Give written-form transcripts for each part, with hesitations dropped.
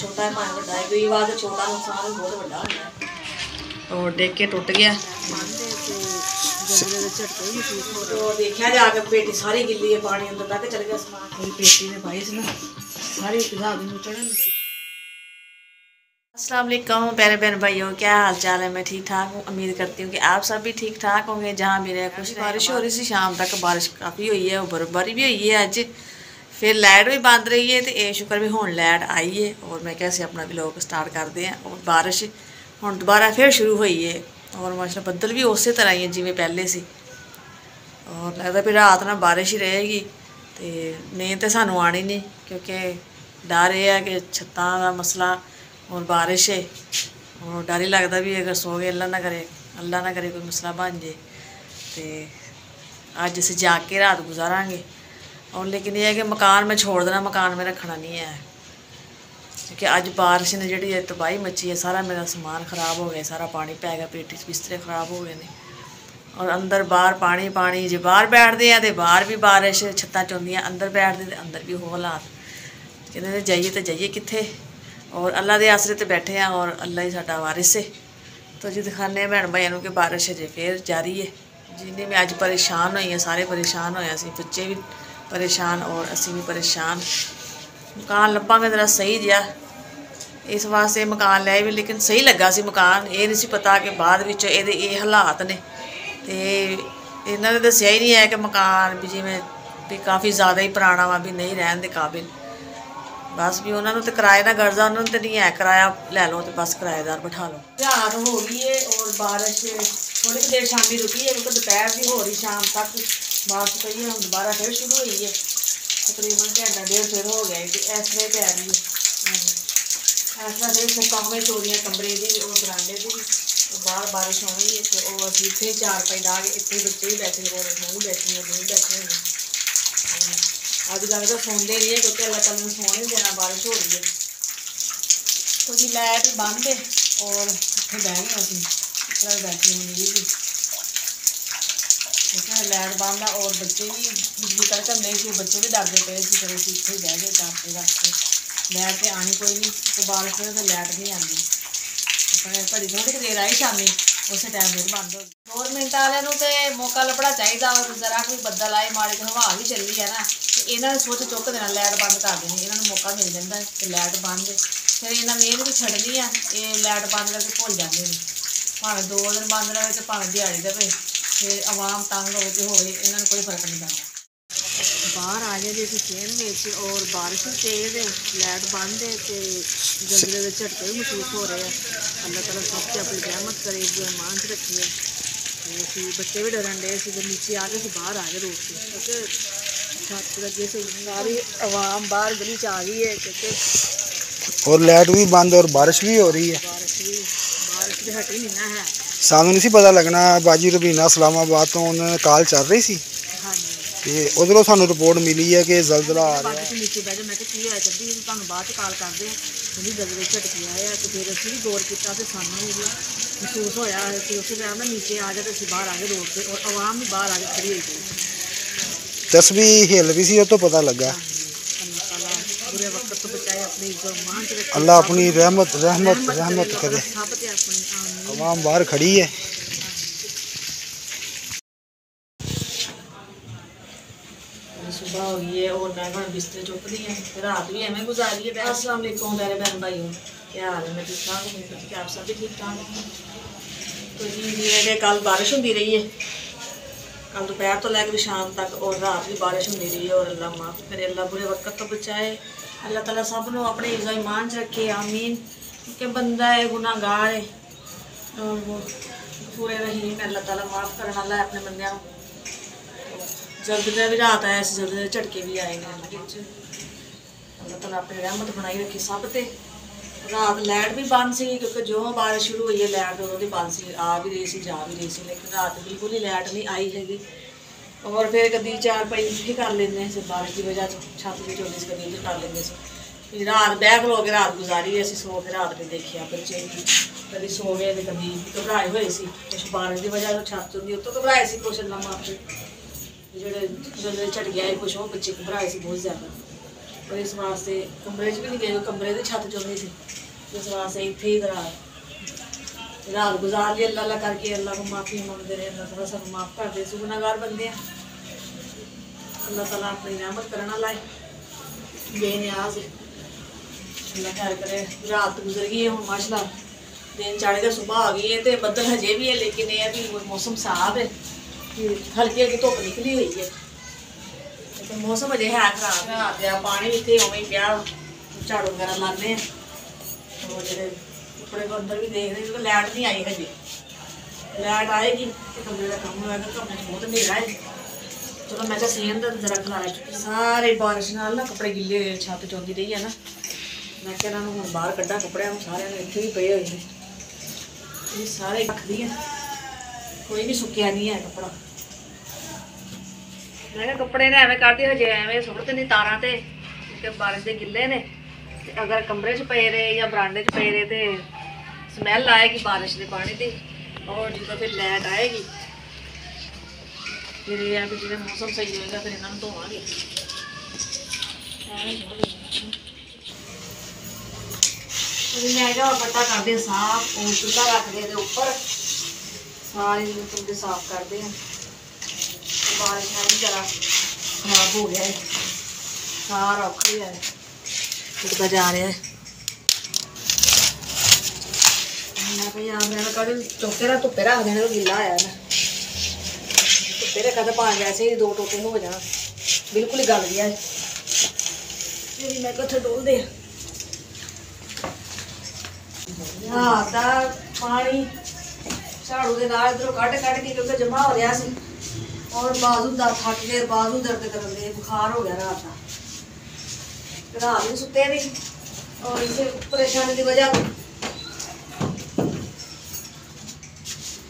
छोटा है भावें वड्डा है, कई बार तो छोटा नुकसान भी बहुत बड़ा होता है। और डिग के टुट गया तो देखा जाके पेटी सारी गिल्ली है, पानी अंदर तक चल गया समान। मेरी पेटी ने पाई ना सारी चढ़न। अस्सलाम वालेकुम प्यारे बहन भाइयों, क्या हाल चाल है। मैं ठीक ठाक हूँ, उम्मीद करती हूँ कि आप सब भी ठीक ठाक होंगे जहाँ भी रहे। कुछ बारिश हो रही थी, शाम तक बारिश काफ़ी हुई है और बर्फबारी भी हुई है अज। फिर लाइट भी बंद रही है तो ये शुक्र भी हुण लाइट आई है और मैं कैसे अपना व्लॉग स्टार्ट करते हैं। और बारिश हुण दोबारा फिर शुरू हुई है और माशाल्लाह बदल भी उस तरह ही है जिमें पहले सी। और लगता भी रात ना बारिश ही रहेगी तो नींद तो सानू आनी नहीं, क्योंकि डर यह है कि छत्तां का मसला और बारिश है और डर ही लगता भी अगर सो गए अल्लाह ना करे कोई मसला बन जाए तो अज अस जाग के रात गुजारांगे। और लेकिन यह है कि मकान में छोड़ देना, मकान में रखना नहीं है, क्योंकि अज बारिश ने जी तबाही मची है। सारा मेरा समान खराब हो गया, सारा पानी पै गया, पेटी बिस्तरे खराब हो गए ने और अंदर बाहर पानी पानी। जो बाहर बैठते हैं तो बाहर भी बारिश छत्तां चौंदियां, अंदर बैठते तो अंदर भी हो हालात। कहते जाइए कित्थे। और अल्लाह के आसरे ते बैठे हैं और अल्लाह ही साडा वारिस है। तो जी दिखाने भैन भाइयों कि बारिश अजे फिर जारी है। जिन्हें मैं अज परेशान हुई, सारे परेशान होए, असीं बच्चे भी परेशान और असीं भी परेशान। मकान लब्भांगे जरा सही जिहा, इस वास्ते मकान लिया भी, लेकिन सही लगा सी मकान। ये नहीं सी पता कि बाद विच इहदे ये हालात ने। तो इन्हों ने दस्सिया ही नहीं है कि मकान भी जिवें भी काफ़ी ज़्यादा ही पुराना वा, भी नहीं रहन दे काबिल। बस भी उन्होंने तो किराए का गर्जा, उन्होंने तो नहीं है किराया लै लो तो बस किराएदार बैठा लो। रात हो गई है और बारिश थोड़ी देर शामी रुकी है, क्योंकि दोपहर की हो रही शाम तक बारिश पई है। हम दोबारा फिर शुरू हुई है, तकरीबन घंटा डेढ़ फिर हो गया कि इस तरह पै रही है। ऐसा फिर छत्तां में चोरियां कमरे की और बरांडे की तो बाहर बारिश होनी है। तो असीं इत्थे चार पाई ला के इत्थे बच्चे भी बैठे और हम भी बैठे नहीं बैठे होने। अज लगता सोंदे नहीं है, क्योंकि अल्लाह ताला ने सोने नहीं देना, बारिश हो रही है। तो जी लाइट बंद है और इतने बह गए असीं इतना बैठे मिली भी लाइट बंद है और बच्चे भी बिजली कड़कन दे सी, बच्चे भी डरते पे सी। फिर असीं इत्थे बह गए चारते रखते। लाइट तो आनी कोई नहीं, तो बारिश होए तो लाइट नहीं आती। घड़ी थोड़ी देर आई शामी, उस टाइम फिर बंद हो गई। गौरमेंट वालों तो मौका लभना चाहिए, जरा कोई बदल आए, माड़ी तो हवा भी चली है ना, इन्होंने सोच चुक देना लाइट बंद कर देनी। इन्होंने मौका मिल जाता है कि लाइट बंद, फिर इन्होंने ये भी छड्डनी है, ये लाइट बंद करके भुल जाते हैं। भावें 2 दिन बंद रहे तो भावें दिहाड़ी दे, फिर आवाम तंग हो तो होवे, इन्होंने कोई फर्क नहीं पड़ता। बाहर आ जाए असीं चेन में और बारिश भी तेज़ है, लाइट बंद है तो जल्दी के झटके भी महसूस हो रहे हैं। अल्लाह ताला सब से अपनी रहमत करे, ईमान च रखी है। तो असीं बच्चे भी डरन डे सी, नीचे आ गए बाहर आ गए रोड से, क्योंकि छत लगे से सारी आवाम बाहर गली च आ गई है। क्योंकि और लाइट भी बंद और बारिश भी हो रही है, बारिश भी हटी नहीं ना है। सानू नहीं पता लगना। बाजी रबीना इस्लामाबाद तो उन्होंने कॉल चल रही सी, उधरों सानू रिपोर्ट मिली है कि जलजला आ रहा है। नीचे बह जाओ, मैं की होया कभी तुहानू बाद कॉल करते हैं। जल्दी झटकी आया तो फिर असीं भी गौर किया तो सानू भी महसूस होया कि उस टाइम ना नीचे आ जाए तो असीं बाहर आ गए रोड से और आवाम भी बाहर आ के खड़ी हुई गई। तस्बी हिल रही सी, तो पता लगा। बुरे वक्त तो बचाए, अपनी ईमान च रखे अल्लाह अपनी रहमत करे। आवाम बाहर खड़ी है। सुबह हो गई है और मैं हम बिस्तर चुक दी है, रात भी एवं गुजारी है। अस्सलाम वालेकुम मेरे बहन भाइयों, क्या हाल है। मैं ठीक ठाक हूँ, कि आप सब भी ठीक ठाक हैं। तो जी कल बारिश होती रही है, कल दोपहर तो लैकर शाम तक और रात भी बारिश होती रही है। और अल्लाह माफ़ करे, अल्लाह बुरे वक्त तो बचाए, अल्लाह ताला सब नूं अपने इज़्ज़त ईमान च रखे, आमीन। क्योंकि बंदा है, गुनाहगार है और वो पूरे रहीम है, अल्लाह ताला माफ़ करने वाला है अपने बंदियां। जल्दी भी रात आया, जल्दी झटके भी आए हैं। अल्लाह ताला अपनी रहमत बनाई रखी सब ते। रात लाइट भी बंद सी, क्योंकि जो बारिश शुरू हुई है लाइट उदों की बंद सी, आ भी रही सी जा भी रही सी, लेकिन रात बिल्कुल ही लाइट नहीं आई हैगी। और फिर कभी चार पाई भी कर लेंगे से बारिश की वजह से, छत भी चोली से कभी उधर कर लेंगे से। फिर रात बह खलो के रात गुजारी, असीं सो के रात भी देखिया बच्चे भी कभी सो गए तो कभी घबराए हुए सी। कुछ बारिश की वजह से छत होंगी उत्तों घबराए सी, कुछ अल्लाह माफ़ करे जेह्ड़े जल्दी झटके आए, कुछ वो बच्चे घबराए सी बहुत ज़्यादा। और इस वास्ते कमरे च भी नहीं गए, कमरे की छत चुननी थी, इस वास्ते इत्थे ही रात गुजार ली। अल्लाह करके अल्लाह को माफ़ी मंगते रहे, अल्लाह ताला सानू माफ़ कर दे, गुनाहगार बंदे हैं। अल्लाह ताला अपनी रहमत करना लाए, बेनियाज अल्लाह खैर करे। रात गुजर गई है, हूँ माशाल्लाह दिन चढ़ गया, सुबह आ गई है, तो बदल हजे भी है, लेकिन यह भी मौसम साफ है कि हल्की हल्की धुप निकली हुई है, लेकिन मौसम अजे है खराब। रात का पानी भी इतने उवें पिया, झाड़ू वगैरह लाने और जो कपड़े को अंदर भी देख रहे क्योंकि लाइट नहीं आई हजे, लाइट आएगी तो कमरे का कम होगा, कमरे बहुत अंधेरा है। चलो मैं सीन का जरा खिलाया चुकी सारे बारिश नाल ना कपड़े गिले हुए, छत चौंदी रही है ना, मैं क्या हूँ बाहर कड्ढा कपड़े, हम सारे इतने भी पे हुए हैं, ये सारे रख दिए, कोई भी सुक्या नहीं है कपड़ा। मैं कपड़े ने एवं करती हजे एवं सुट नहीं तारा ते क्योंकि बारिश के गिले ने, अगर कमरे च पे रहे या बरांडे च पे रहे तो स्मैल आएगी बारिश के पानी की, और जो फिर लाइट आएगी फिर यह है कि जो मौसम सही होगा फिर इन्होंने धोवांगे। मैं क्या पट्टा करते साफ और चूल्हा रख दे उपर, सारी चूल्हे साफ करते हैं। बारिश में भी जरा खराब हो गया है, सारा उखड़ी है, उठता जा रहा है। मैं भाई आम कभी चौके ना धुप्पे रख देने, गिला आया ना धुप्पे रखा तो पानी वैसे ही 2 टोटे हो जाना, बिल्कुल ही गल गया है। मैं कत्थे डोल दे पानी झाड़ू के नाल इधरों कट के क्योंकि जमा हो रहा सी, और बाजू दर्द थक गए, बाजू दर्द कर रहे, बुखार हो गया रात का, रात भी सुते नहीं, और इस परेशानी की वजह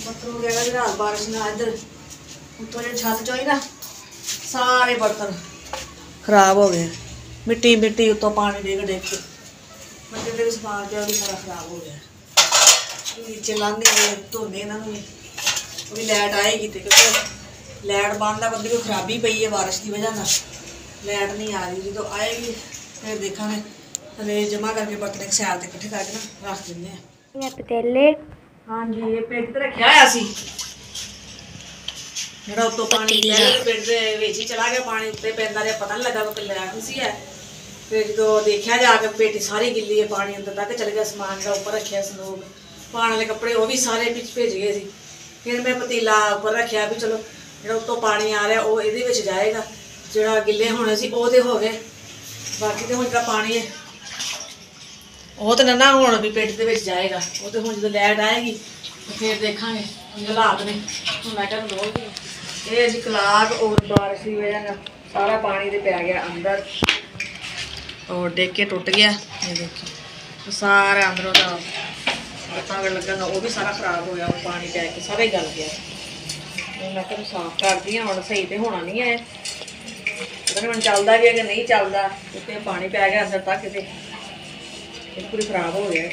बर्तन वगैरह रात बारिश ना इधर उत्तों जो छत चोई ना सारे बर्तन खराब हो गए, मिट्टी मिट्टी उत्तों पानी डेग डेग के मंदिर के समान जो भी सारा खराब हो गया। नीचे लाने धोने इन्होंने भी लाइट आएगी तो क्योंकि लाइट बंद है, बंदे को खराबी पई है बारिश की वजह ना, लाइट नहीं आ रही, जो आएगी फिर देखा हले जमा करके बर्तन एक सैड इकट्ठे करके ना रख देंगे पतीले। हाँ जी ये पेट तो रखा होया सी, मेरा उत्तों पानी पेट के विच ही चला गया, पानी उत्ते पैंदा रहा, पता नहीं लगा कोई लाइट नहीं सी है। फिर जो देखा जाके पेटी सारी गिली है, पानी अंदर तक चल गया, समान जो उपर रखे संदूक पाने वाले कपड़े वो भी सारे भेज गए थे। फिर मैं पतीला उपर रखा भी चलो जो उत्तों पानी आ रहा वो ये जाएगा, जो गिले होने से वो तो हो गए, बाकी तो हम जो पानी है वो तो ना हूँ भी पेट के जाएगा, वो तो हम जो लाइट आएगी तो फिर देखा हालात ने। मैं क्या बोल दी ये जी कलाक और बारिश की वजह सारा पानी तो पै गया अंदर और डेग के टुट गया, ये देखिए तो सारा अंदरों का बर्तन लगेगा वो भी सारा खराब हो गया, और पानी पै के सारा ही गल गया। मैं क्या साफ कर दी हूँ, सही तो होना नहीं है, पता नहीं चलता भी है कि नहीं चलता, क्योंकि पानी पै गया अंदर तक तो बिल्कुल खराब हो गया।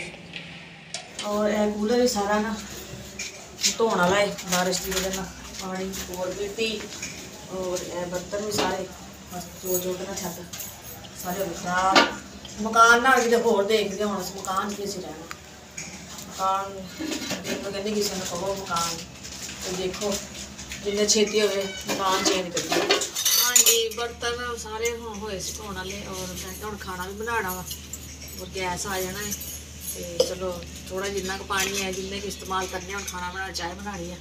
और यह कूलर भी सारा ना धोने वाला है बारिश की वजह पानी और मिट्टी, और यह बर्तन भी सारे बस जो ना छत सारे खराब। मकान ना कि होर देखते हूँ मकान किसी रहना, मकान देखो कहते किसी ने कहो मकान तो देखो जिन्ने छेती हो मकान चेंज करिए। हाँ जी बर्तन सारे होए से धोने वाले, और मैं हूँ खाना भी बनाना वा और गैस आ जाना है, तो चलो थोड़ा जिन्ना पानी है जिन्ने इस्तेमाल करने हम खाना बनाना चाय बनानी है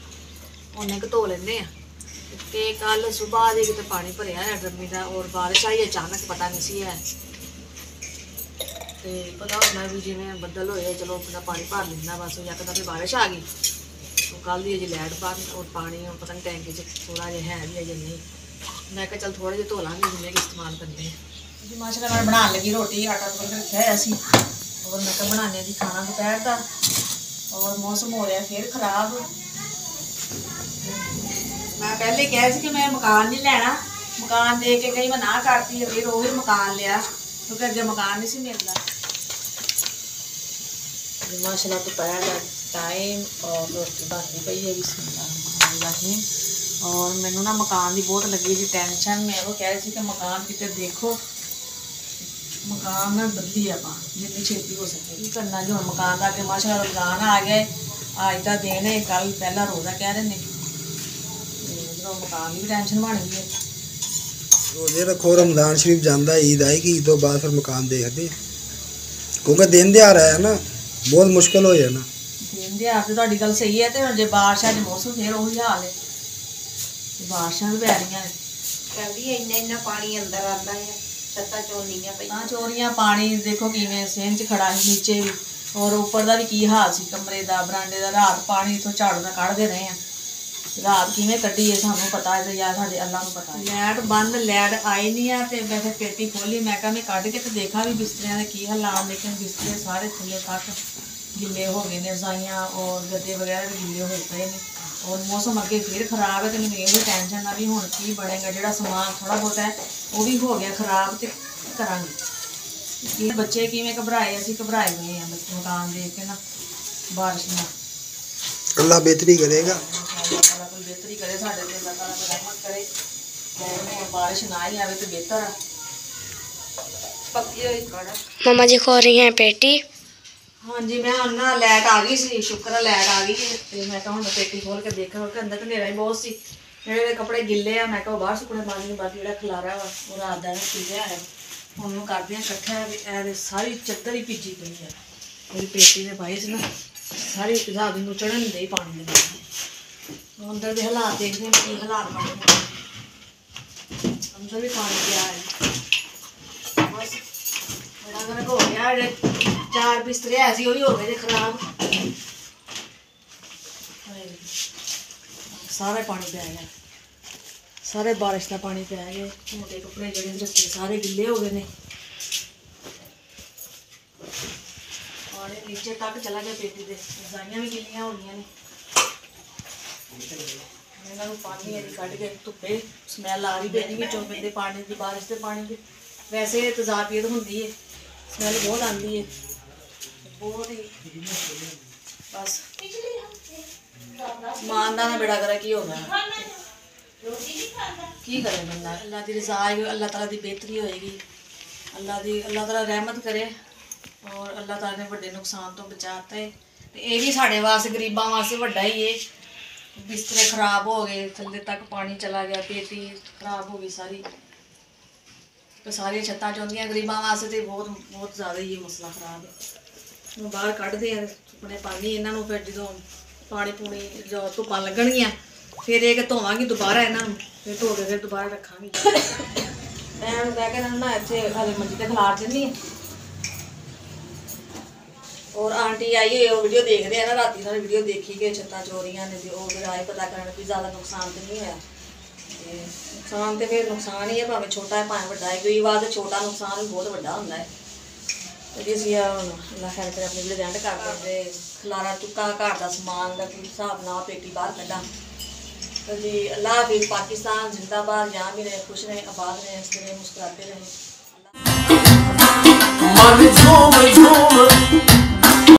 उन्ने धो लें। तो कल सुबह दे कि पानी भरया है ड्रमी का, और बारिश आई अचानक पता नहीं सी है, तो पता होना भी जिमें बदल होए चलो अपना पानी भर लेना बस, यकदम फिर बारिश आ गई तो कल दी अजे लाइट बंद और पानी पता नहीं टैंकी थोड़ा जहा है भी अजे नहीं। मैं क्या चल थोड़े जे धो लाँगे जिन्हें इस्तेमाल करने जी। माशाल्लाह मैं बनाने लगी रोटी, आटा तो रखा है असी, और मैं क्या बनाने जी खाना दोपहर का, और मौसम हो रहा फिर खराब। मैं पहले कहा कि मैं मकान नहीं लेना, मकान दे के कहीं मैं ना करती है, फिर वही मकान लिया क्योंकि अगे मकान नहीं सी मिलता। माशाल्लाह दोपहर का टाइम और रोटी बनती पई है बिस्मिल्लाह। और मैनू ना मकान की बहुत लगी थी टेंशन, मैं वो कह रही थी कि मकान कितने देखो ਮਕਾਨ ਨਾਲ ਬਦਲੀ ਆਪਾਂ ਜਿੰਨੀ ਛੇਤੀ ਹੋ ਸਕੇ। ਕੀ ਕਰਨਾ ਜੀ, ਹੁਣ ਮਕਾਨ ਦਾ ਕਿ ਮਾਸ਼ਾਅੱਲਾ ਰਮਜ਼ਾਨ ਆ ਗਿਆ। ਅੱਜ ਦਾ ਦਿਨ ਹੈ, ਕੱਲ ਪਹਿਲਾ ਰੋਜ਼ਾ ਕਹਿ ਰਹੇ ਨੇ, ਜਦੋਂ ਮਕਾਨ ਦੀ ਵੀ ਟੈਨਸ਼ਨ ਬਣ ਗਈ ਹੈ। ਰੋਜ਼ੇ ਰੱਖੋ, ਰਮਜ਼ਾਨ ਸ਼ਰੀਫ ਜਾਂਦਾ, ईद आएगी, ईद ਤੋਂ ਬਾਅਦ ਫਿਰ ਮਕਾਨ ਦੇਖਦੇ, ਕਿਉਂਕਿ ਦਿਨ ਦਿਹਾੜਾ ਹੈ ਨਾ, ਬਹੁਤ ਮੁਸ਼ਕਿਲ ਹੋ ਜਾਣਾ। ਦਿਨ ਦਿਹਾੜਾ ਤੇ ਤੁਹਾਡੀ ਗੱਲ ਸਹੀ ਹੈ, ਤੇ ਹੁਣ ਜੇ ਬਾਰਿਸ਼ਾਂ ਦੇ ਮੌਸਮ ਫਿਰ ਉਹੀ ਹਾਲ ਹੈ, ਬਾਰਿਸ਼ਾਂ ਵੀ ਪੈ ਰਹੀਆਂ ਨੇ। ਕਹਿੰਦੀ ਇੰਨਾ ਪਾਣੀ ਅੰਦਰ ਆਉਂਦਾ ਹੈ, ਛੱਤਾਂ ਚੋਣੀਆਂ ਤਾਂ ਚੋਰੀਆਂ, ਪਾਣੀ ਦੇਖੋ ਕਿਵੇਂ ਸੇਨ 'ਚ ਖੜਾ ਸੀ ਨੀਚੇ ਵੀ, ਔਰ ਉੱਪਰ ਦਾ ਵੀ ਕੀ ਹਾਲ ਸੀ, ਕਮਰੇ ਦਾ ਬਰਾਂਡੇ ਦਾ। ਰਾਤ ਪਾਣੀ ਇੱਥੋਂ ਝਾੜੂ ਨਾਲ ਕੱਢਦੇ ਰਹੇ ਆ, ਰਾਤ ਕਿਵੇਂ ਕੱਢੀ ਹੈ ਸਾਨੂੰ ਪਤਾ ਹੈ, ਤੇ ਜਾਂ ਸਾਡੇ ਅੱਲਾ ਨੂੰ ਪਤਾ। ਲਾਈਟ ਬੰਦ, ਲਾਈਟ ਆਈ ਨਹੀਂ ਆ, ਤੇ ਮੈਂ ਫਿਰ ਪੇਟੀ ਖੋਲੀ, ਮੈਂ ਕਿਹਾ ਮੈਂ ਕੱਢ ਕੇ ਤੇ ਦੇਖਾਂ ਵੀ ਬਿਸਤਰਿਆਂ ਦੇ ਕੀ ਹਾਲਾਤ। ਲੇਕਿਨ ਬਿਸਤਰੇ ਸਾਰੇ ਥੱਲੇ ਤੱਕ ਗਿੱਲੇ ਹੋ ਗਏ ਨੇ, ਰਜ਼ਾਈਆਂ ਔਰ ਗੱਦੇ ਵਗੈਰਾ ਵੀ ਗਿੱਲੇ ਹੋਏ ਪਏ ਨੇ, ਔਰ ਮੌਸਮ ਅੱਗੇ ਫਿਰ ਖਰਾਬ ਹੈ। ਤੇ ਮੈਨੂੰ ਇਹ ਵੀ ਟੈਨਸ਼ਨ ਆ ਵੀ ਹੁਣ ਕੀ ਬਣੇਗਾ, ਜਿਹੜਾ ਸਮਾਨ ਥੋੜਾ ਬਹੁਤ ਹੈ ਉਹ ਵੀ ਹੋ ਗਿਆ ਖਰਾਬ, ਤੇ ਕਰਾਂਗੇ। ਬੱਚੇ ਕਿਵੇਂ ਘਬਰਾਏ, ਅਸੀਂ ਘਬਰਾਏ ਹੋਏ ਆ ਮਕਾਨ ਦੇਖ ਕੇ ਨਾ, ਬਾਰਿਸ਼ ਨਾਲ। ਅੱਲਾ ਬਿਹਤਰੀ ਕਰੇਗਾ, ਅੱਲਾਹ ਤਾਲਾ ਕੋਈ ਬਿਹਤਰੀ ਕਰੇ ਸਾਡੇ ਤੇ, ਅੱਲਾਹ ਤਾਲਾ ਰਹਿਮਤ ਕਰੇ, ਤੇ ਬਾਰਿਸ਼ ਨਾ ਹੀ ਆਵੇ ਤੇ ਬਿਹਤਰ ਆ। ਪੱਕੀ ਹੋਈ ਕੜਾ मम्मा जी खो रही हैं पेटी। ਹਾਂਜੀ, ਮੈਂ ਹੁਣ ਨਾ ਲਾਈਟ ਆ ਗਈ ਸੀ, ਸ਼ੁਕਰ ਆ ਲਾਈਟ ਆ ਗਈ ਹੈ। ਤੇ ਮੈਂ ਕਿਹਾ ਹੁਣ ਪੇਟੀ ਖੋਲ ਕੇ ਦੇਖਾਂ ਕਿ ਅੰਦਰ ਤਾਂ ਹਨੇਰਾ ਹੀ ਬਹੁਤ ਸੀ, ਜਿਹੜੇ ਕੱਪੜੇ ਗਿੱਲੇ ਆ ਮੈਂ ਕਿਹਾ ਉਹ ਬਾਹਰ ਸੁੱਕਣੇ ਪਾਣੀ ਨੂੰ, ਬਾਕੀ ਜਿਹੜਾ ਖਲਾਰਾ ਵਾ ਉਹ ਰਾਤ ਦਾ ਖਿਲਿਆ ਹੈ। ਹੁਣ ਉਹਨੂੰ ਕਰਦੇ ਹਾਂ ਇਕੱਠਾ, ਵੀ ਇਹ ਸਾਰੀ ਚੱਦਰ ਹੀ ਭਿੱਜੀ ਪਈ ਹੈ। ਮੇਰੀ ਪੇਟੀ ਦੇ ਪਾਈ ਸੀ ਨਾ, ਸਾਰੀ ਹਿਸਾਬ ਨੂੰ ਚੜ੍ਹਨ ਦੇ ਹੀ ਪਾਣੀ ਦੇ ਨਾਲ। ਅੰਦਰ ਦੇ ਹਾਲਾਤ ਦੇਖਦੇ ਹਾਂ ਕੀ ਹਾਲਾਤ ਬਣੇ ਨੇ। ਅੰਦਰ ਵੀ ਪਾਣੀ ਪਿਆ ਹੈ, ਬਸ ਬੜਾ ਗਰਕ ਹੋ ਗਿਆ। ਜਿਹੜੇ 4 ਬਿਸਤਰੇ ਐਸੀ ਉਹ ਵੀ ਹੋ ਗਏ ਜੇ ਖਰਾਬ, ਸਾਰਾ ਪਾਣੀ ਪੈ ਗਿਆ, ਸਾਰੇ ਬਾਰਿਸ਼ ਦਾ ਪਾਣੀ ਪੈ ਗਿਆ। ਮੋਟੇ ਕੱਪੜੇ ਜਿਹੜੇ ਰੱਖੇ ਸਾਰੇ ਗਿੱਲੇ ਹੋ ਗਏ ਨੇ, ਪਾਣੀ ਨੀਚੇ ਤੱਕ ਚਲਾ ਗਿਆ ਪੇਟੀ ਦੇ, ਰਜ਼ਾਈਆਂ ਵੀ ਗਿੱਲੀਆਂ ਹੋ ਗਈਆਂ ਨੇ। ਇਹਨਾਂ ਨੂੰ ਪਾਣੀ ਇਹਦੀ ਕੱਢ ਕੇ ਧੁੱਪੇ, ਸਮੈਲ ਆ ਰਹੀ ਪੈਣੀ ਵਿੱਚੋਂ ਪੈਂਦੇ ਪਾਣੀ ਦੀ, ਬਾਰਿਸ਼ ਦੇ ਪਾਣੀ ਦੀ। ਵੈਸੇ ਤੇਜ਼ਾਬੀਅਤ ਹੁੰਦੀ ਹੈ, ਸਮੈਲ ਬਹੁਤ ਆਉਂਦੀ ਹੈ, ਬਹੁਤ ਹੀ। ਬਸ ਸਮਾਨ ਦਾ ਨਾ ਬੇੜਾ ਕਰਾ ਕੀ ਹੋਣਾ, ਕੀ ਕਰੇ ਬੰਦਾ। ਅੱਲਾ ਦੀ ਰਜ਼ਾ ਆਏਗੀ, ਅੱਲਾਹ ਤਾਲਾ ਦੀ ਬਿਹਤਰੀ ਹੋਏਗੀ, ਅੱਲਾਹ ਤਾਲਾ ਰਹਿਮਤ ਕਰੇ, ਔਰ ਅੱਲਾਹ ਤਾਲਾ ਨੇ ਵੱਡੇ ਨੁਕਸਾਨ ਤੋਂ ਬਚਾਤਾ ਹੈ। ਤੇ ਇਹ ਵੀ ਸਾਡੇ ਵਾਸਤੇ, ਗਰੀਬਾਂ ਵਾਸਤੇ ਵੱਡਾ ਹੀ ਹੈ। ਬਿਸਤਰੇ ਖਰਾਬ ਹੋ ਗਏ, ਥੱਲੇ ਤੱਕ ਪਾਣੀ ਚਲਾ ਗਿਆ, ਪੇਟੀ ਖਰਾਬ ਹੋ ਗਈ ਸਾਰੀ, ਤੇ ਸਾਰੀਆਂ ਛੱਤਾਂ ਚੌਂਦੀਆਂ। ਗਰੀਬਾਂ ਵਾਸਤੇ ਤੇ ਬਹੁਤ ਬਹੁਤ ਜ਼ਿਆਦਾ ਹੀ ਇਹ ਮਸਲਾ ਖਰਾਬ ਹੈ। ਹੁਣ ਬਾਹਰ ਕੱਢਦੇ ਆ ਸੁੱਕਣੇ ਪਾਣੀ ਇਹਨਾਂ ਨੂੰ, ਫਿਰ ਜਦੋਂ ਪਾਣੀ ਪੂਣੀ ਜੋ ਧੁੱਪਾਂ ਲੱਗਣਗੀਆਂ ਫਿਰ ਇਹ ਕਿ ਧੋਵਾਂਗੀ ਦੁਬਾਰਾ ਇਹਨਾਂ ਨੂੰ, ਫਿਰ ਧੋ ਕੇ ਫਿਰ ਦੁਬਾਰਾ ਰੱਖਾਂਗੀ। ਮੈਂ ਹੁਣ ਬਹਿ ਕੇ ਨਾ ਇੱਥੇ ਹਾਲੇ ਮੰਜੀ ਤੇ ਖਿਲਾਰ ਦਿੰਦੀ ਹਾਂ। ਔਰ ਆਂਟੀ ਆਈ ਹੋਈ, ਉਹ ਵੀਡੀਓ ਦੇਖਦੇ ਆ ਨਾ, ਰਾਤੀ ਨਾਲ ਵੀਡੀਓ ਦੇਖੀ ਕਿ ਛੱਤਾਂ ਚੋਰੀਆਂ ਨੇ, ਤੇ ਉਹ ਫਿਰ ਆਏ ਪਤਾ ਕਰਨ ਵੀ ਜ਼ਿਆਦਾ ਨੁਕਸਾਨ ਤਾਂ ਨਹੀਂ ਹੋਇਆ। ਤੇ ਨੁਕਸਾਨ ਤੇ ਫਿਰ ਨੁਕਸਾਨ ਹੀ ਹੈ, ਭਾਵੇਂ ਛੋਟਾ ਹੈ ਭਾਵੇਂ ਵੱਡਾ ਹੈ, ਕਈ ਵਾਰ ਛੋਟਾ ਨੁਕਸਾਨ ਵੀ ਬਹੁਤ ਵੱਡਾ ਹੁੰਦਾ ਹੈ। ਤੇ ਅਸੀਂ ਹੁਣ ਅੱਲਾ ਖੈਰ ਕਰੇ ਆਪਣੀ ਵੀਡੀਓ ਐਂਡ ਕਰ ਦਿੰਦੇ। ਖਲਾਰਾ ਚੁੱਕਾ ਘਰ ਦਾ ਸਮਾਨ ਦਾ ਕੀ ਹਿਸਾਬ ਨਾਲ ਪੇਟੀ ਬਾਹਰ ਕੱਢਾਂ। तो जी अल्लाह हाफिज़। पाकिस्तान जिंदाबाद। जहाँ भी रहे खुश रहें, आबाद रहें, हंसते रहें, मुस्कुराते रहें।